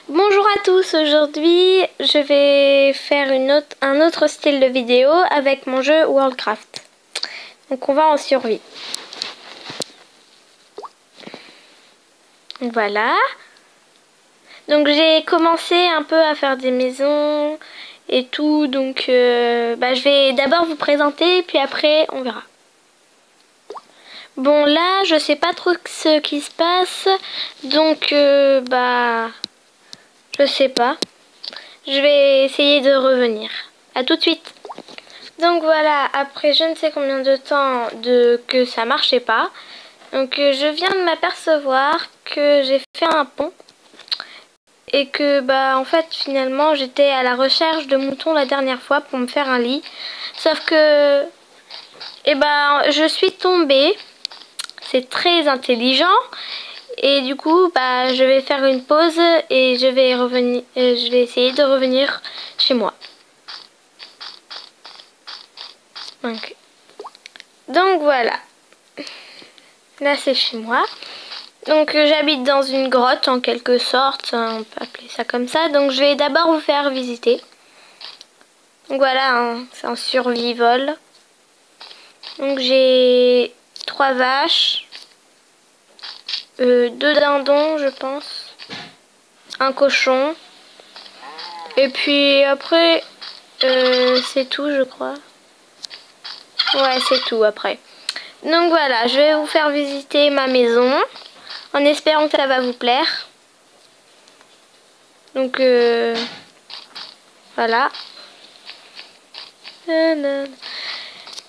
Bonjour à tous, aujourd'hui je vais faire un autre style de vidéo avec mon jeu Worldcraft. Donc on va en survie. Voilà. Donc j'ai commencé un peu à faire des maisons et tout, donc je vais d'abord vous présenter puis après on verra. Bon là je sais pas trop ce qui se passe, donc je sais pas. Je vais essayer de revenir. À tout de suite. Donc voilà, après je ne sais combien de temps que ça marchait pas. Donc je viens de m'apercevoir que j'ai fait un pont. Et que en fait finalement j'étais à la recherche de moutons la dernière fois pour me faire un lit. Sauf que je suis tombée. C'est très intelligent. Et du coup je vais faire une pause et je vais revenir. Je vais essayer de revenir chez moi. Donc voilà. Là c'est chez moi. Donc j'habite dans une grotte en quelque sorte, on peut appeler ça comme ça. Donc je vais d'abord vous faire visiter. Donc voilà, c'est un survival. Donc j'ai 3 vaches, 2 dindons je pense, un cochon. Et puis après c'est tout je crois. Ouais c'est tout après. Donc voilà, je vais vous faire visiter ma maison. En espérant que ça va vous plaire. Donc voilà.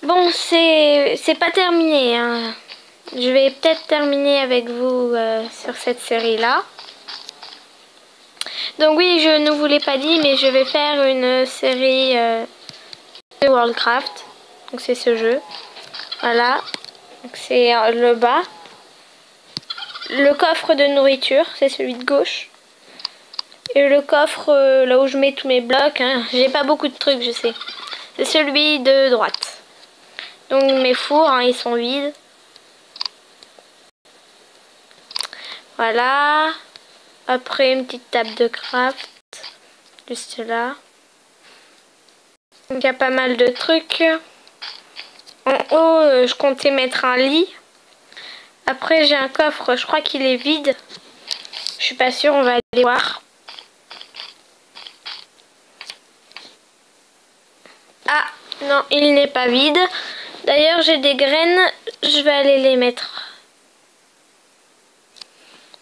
Bon, c'est pas terminé. Hein. Je vais peut-être terminer avec vous sur cette série-là. Donc oui, je ne vous l'ai pas dit, mais je vais faire une série de Worldcraft. Donc c'est ce jeu. Voilà. Donc c'est le bas. Le coffre de nourriture, c'est celui de gauche. Et le coffre là où je mets tous mes blocs, hein. J'ai pas beaucoup de trucs, je sais. C'est celui de droite. Donc mes fours, hein, ils sont vides. Voilà. Après une petite table de craft. Juste là. Donc il y a pas mal de trucs. En haut, je comptais mettre un lit. Après j'ai un coffre, je crois qu'il est vide. Je suis pas sûre, on va aller voir. Ah non, il n'est pas vide. D'ailleurs j'ai des graines, je vais aller les mettre.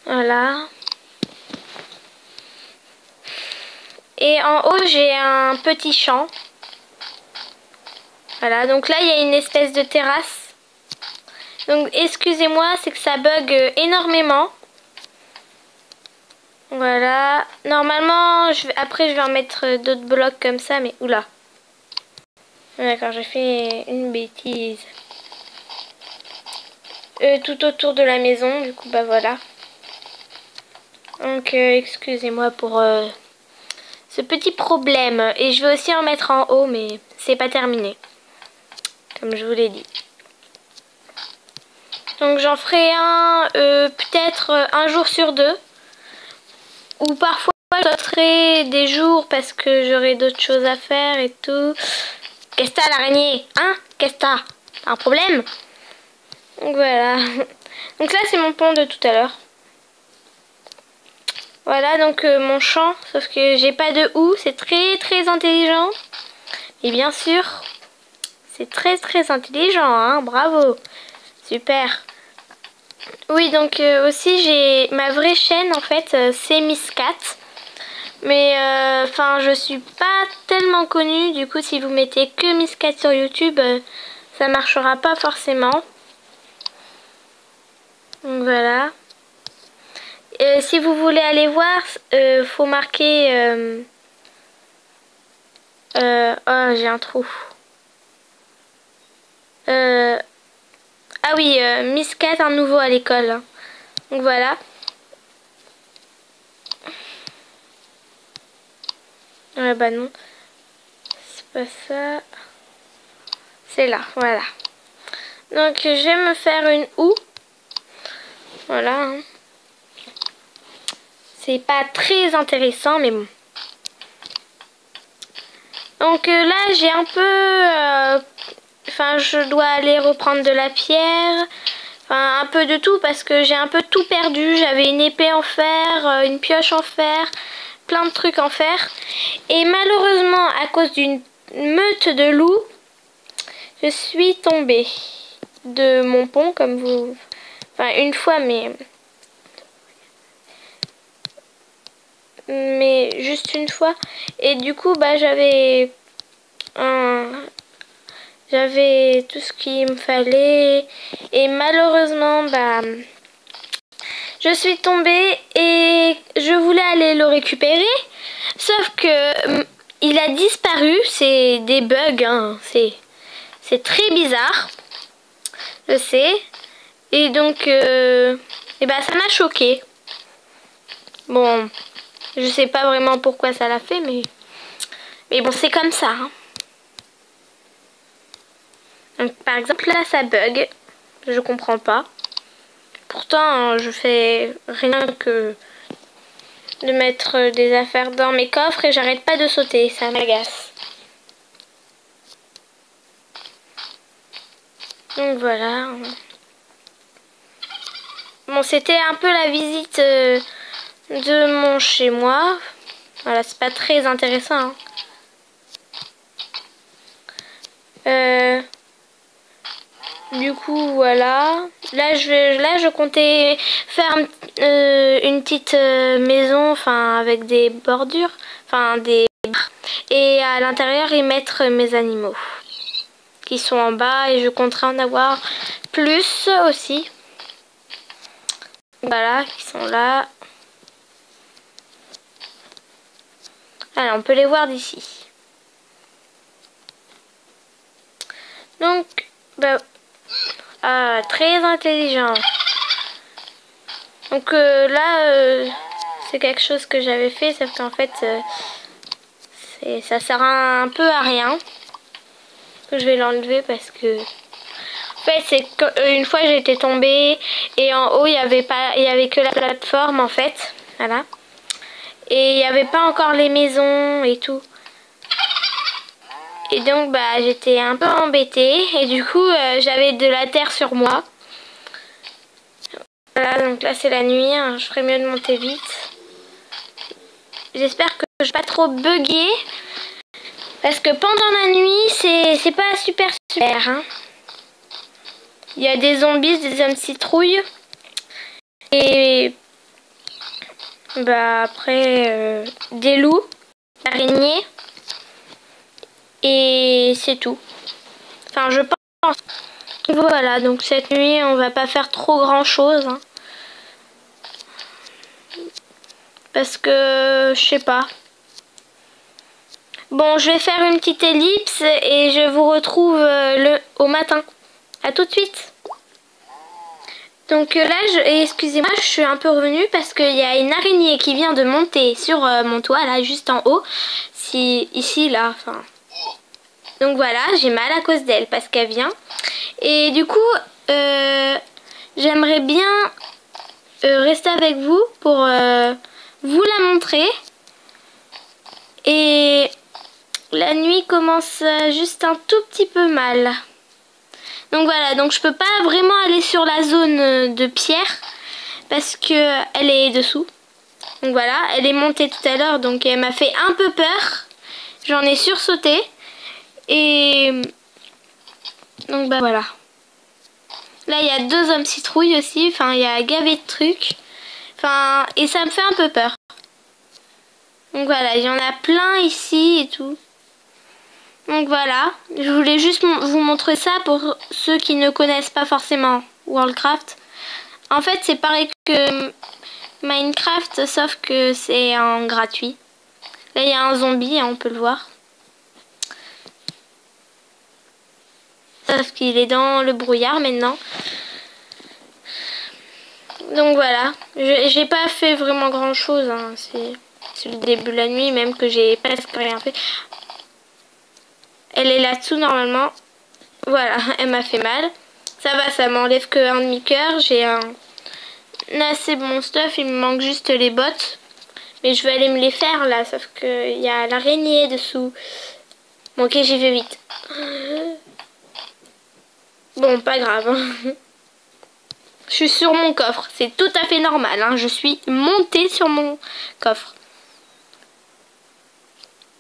Voilà. Et en haut j'ai un petit champ. Voilà, donc là il y a une espèce de terrasse. Donc excusez-moi, c'est que ça bug énormément. Voilà. Normalement, après je vais en mettre d'autres blocs comme ça, mais oula. D'accord, j'ai fait une bêtise. Tout autour de la maison, du coup voilà. Donc excusez-moi pour ce petit problème. Et je vais aussi en mettre en haut, mais c'est pas terminé. Comme je vous l'ai dit. Donc j'en ferai un peut-être un jour sur 2. Ou parfois je sauterai des jours parce que j'aurai d'autres choses à faire et tout. Qu'est-ce que t'as l'araignée? Hein? Qu'est-ce que t'as? T'as un problème? Donc voilà. Donc là c'est mon pont de tout à l'heure. Voilà donc mon champ. Sauf que j'ai pas de houe. C'est très très intelligent. Et bien sûr, c'est très très intelligent. Hein? Bravo. Super. Oui donc aussi j'ai ma vraie chaîne en fait. C'est Miss Cat. Mais je suis pas tellement connue. Du coup si vous mettez que Miss Cat sur YouTube, ça marchera pas forcément. Donc voilà. Si vous voulez aller voir, faut marquer... oh, j'ai un trou. Ah oui, Miss Cat, un nouveau à l'école. Hein. Donc voilà. Ouais, bah non. C'est pas ça. C'est là, voilà. Donc je vais me faire une houe. Voilà. Hein. c'est pas très intéressant, mais bon. Donc là, j'ai un peu... Enfin, je dois aller reprendre de la pierre. Enfin, un peu de tout parce que j'ai un peu tout perdu. J'avais une épée en fer, une pioche en fer, plein de trucs en fer. Et malheureusement, à cause d'une meute de loups, je suis tombée de mon pont, comme vous... Enfin, une fois, mais juste une fois. Et du coup, bah, j'avais tout ce qu'il me fallait. Et malheureusement, bah, je suis tombée et je voulais aller le récupérer. Sauf que il a disparu. C'est des bugs, hein. C'est très bizarre. Je sais. Et donc, et bah, ça m'a choquée. Bon, je sais pas vraiment pourquoi ça l'a fait, mais bon, c'est comme ça. Hein. Donc, par exemple, là, ça bug. Je comprends pas. Pourtant, je fais rien que de mettre des affaires dans mes coffres et j'arrête pas de sauter. Ça m'agace. Donc, voilà. Bon, c'était un peu la visite de mon chez moi. Voilà, c'est pas très intéressant. Hein. Du coup, voilà. Là, je comptais faire une petite maison, enfin, avec des bordures, enfin, et à l'intérieur y mettre mes animaux qui sont en bas et je compterai en avoir plus aussi. Voilà, qui sont là. Allez, on peut les voir d'ici. Donc, bah, très intelligent. Donc là, c'est quelque chose que j'avais fait, sauf qu'en fait, ça sert un peu à rien. Je vais l'enlever parce que... En fait, c'est qu'une fois j'étais tombée et en haut, il y avait que la plateforme en fait. Voilà. Et il n'y avait pas encore les maisons et tout. Et donc, bah, j'étais un peu embêtée. Et du coup, j'avais de la terre sur moi. Voilà, donc là, c'est la nuit. Hein, je ferais mieux de monter vite. J'espère que je ne vais pas trop bugger. Parce que pendant la nuit, c'est pas super. Hein. Il y a des zombies, des hommes citrouilles. Et bah après, des loups, araignées. Et c'est tout. Enfin, je pense. Voilà, donc cette nuit, on va pas faire trop grand chose. Hein. Parce que, je sais pas. Bon, je vais faire une petite ellipse et je vous retrouve au matin. À tout de suite. Donc là, excusez-moi, je suis un peu revenue parce qu'il y a une araignée qui vient de monter sur mon toit, là, juste en haut. Ici, là, enfin... Donc voilà, j'ai mal à cause d'elle parce qu'elle vient. Et du coup, j'aimerais bien rester avec vous pour vous la montrer. Et la nuit commence juste un tout petit peu mal. Donc voilà, donc je peux pas vraiment aller sur la zone de pierre parce que elle est dessous. Donc voilà, elle est montée tout à l'heure, donc elle m'a fait un peu peur. J'en ai sursauté. Et donc bah voilà. Là il y a 2 hommes citrouilles aussi. Enfin il y a gavé de trucs. Enfin et ça me fait un peu peur. Donc voilà, il y en a plein ici et tout. Donc voilà, je voulais juste vous montrer ça pour ceux qui ne connaissent pas forcément Worldcraft. En fait c'est pareil que Minecraft sauf que c'est en gratuit. Là il y a un zombie, hein, on peut le voir. Sauf qu'il est dans le brouillard maintenant. Donc voilà, j'ai pas fait vraiment grand chose. Hein. C'est le début de la nuit, même que j'ai presque rien fait. Elle est là-dessous normalement. Voilà, elle m'a fait mal. Ça va, ça m'enlève que un demi-cœur. J'ai un assez bon stuff, il me manque juste les bottes. Mais je vais aller me les faire là, sauf qu'il y a l'araignée dessous. Bon, ok, j'y vais vite. Bon, pas grave. Hein. Je suis sur mon coffre, c'est tout à fait normal. Hein. Je suis montée sur mon coffre.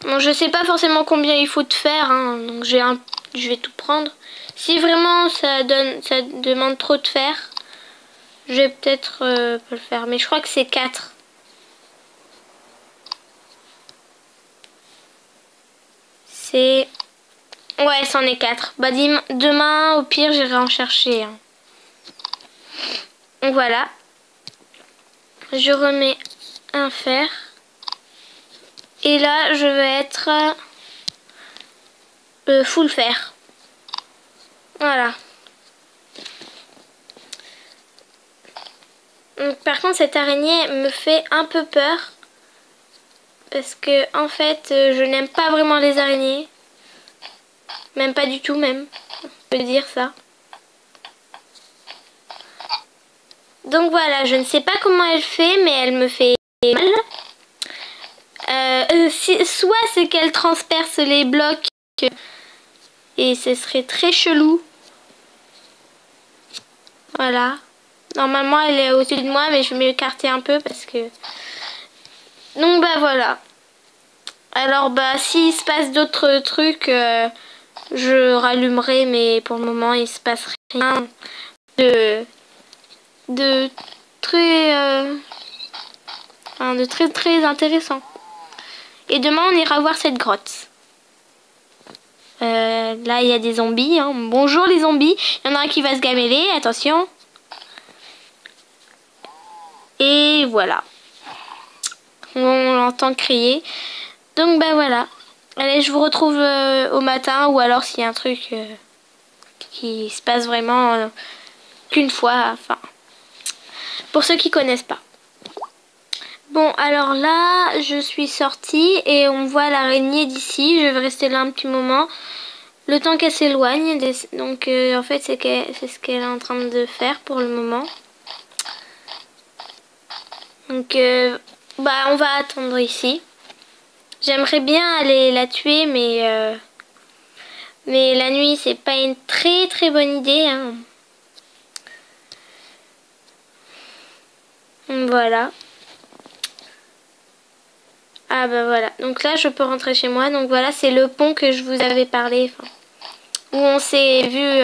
Bon, je sais pas forcément combien il faut de fer, hein, donc je vais tout prendre. Si vraiment ça demande trop de fer, je vais peut-être pas le faire. Mais je crois que c'est 4. C'est... Ouais, c'en est 4. Bah demain, au pire, j'irai en chercher. Hein. Donc voilà. Je remets un fer. Et là, je vais être full fer. Voilà. Donc, par contre, cette araignée me fait un peu peur. Parce que, en fait, je n'aime pas vraiment les araignées. Même pas du tout, même. On peut dire ça. Donc voilà, je ne sais pas comment elle fait, mais elle me fait mal. Soit c'est qu'elle transperce les blocs et ce serait très chelou. Voilà. Normalement elle est au-dessus de moi, mais je vais m'écarter un peu parce que... Donc bah voilà. Alors bah s'il se passe d'autres trucs, je rallumerai, mais pour le moment il se passe rien de très intéressant. Et demain on ira voir cette grotte. Là il y a des zombies. Hein. Bonjour les zombies. Il y en a un qui va se gameler, attention. Et voilà. On l'entend crier. Donc bah voilà. Allez, je vous retrouve au matin, ou alors s'il y a un truc qui se passe vraiment qu'une fois. Enfin, pour ceux qui connaissent pas. Bon, alors là, je suis sortie et on voit l'araignée d'ici. Je vais rester là un petit moment. Le temps qu'elle s'éloigne. Donc, en fait, c'est ce qu'elle est en train de faire pour le moment. Donc, bah, on va attendre ici. J'aimerais bien aller la tuer, mais la nuit, c'est pas une très bonne idée. Hein. Voilà. Ah bah voilà, donc là je peux rentrer chez moi. Donc voilà, c'est le pont que je vous avais parlé, où on s'est vu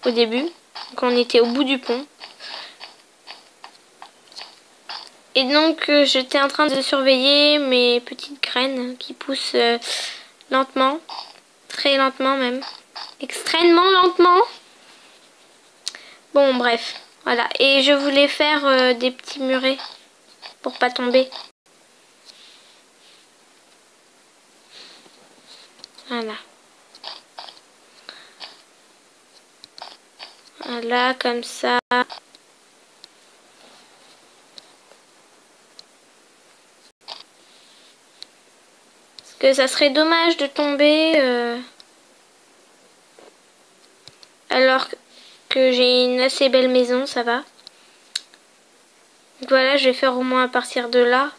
au début. Donc on était au bout du pont. Et donc j'étais en train de surveiller mes petites graines qui poussent lentement, très lentement même, extrêmement lentement. Bon bref, voilà. Et je voulais faire des petits murets pour pas tomber. Voilà. Voilà, comme ça. Parce que ça serait dommage de tomber alors que j'ai une assez belle maison, ça va. Donc voilà, je vais faire au moins à partir de là.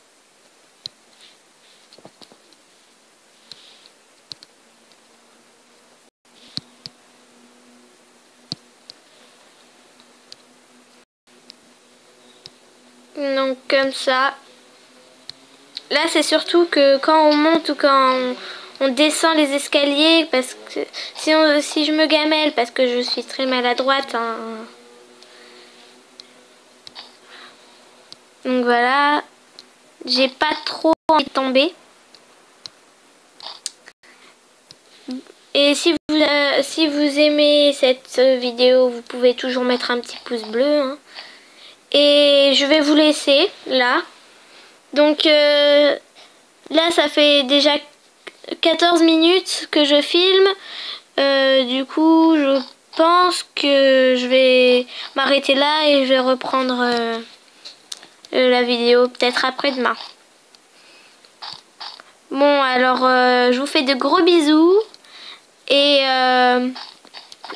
Donc comme ça. Là c'est surtout que quand on monte ou quand on descend les escaliers, parce que si je me gamelle, parce que je suis très maladroite. Hein. Donc voilà. J'ai pas trop envie de tomber. Et si vous aimez cette vidéo, vous pouvez toujours mettre un petit pouce bleu. Hein. Et je vais vous laisser là. Donc là ça fait déjà 14 minutes que je filme. Du coup je pense que je vais m'arrêter là et je vais reprendre la vidéo peut-être après-demain. Bon alors je vous fais de gros bisous. Et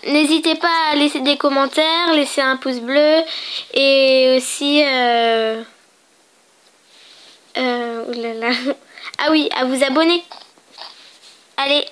n'hésitez pas à laisser des commentaires, laisser un pouce bleu et aussi Ouh là là. Ah oui, à vous abonner. Allez.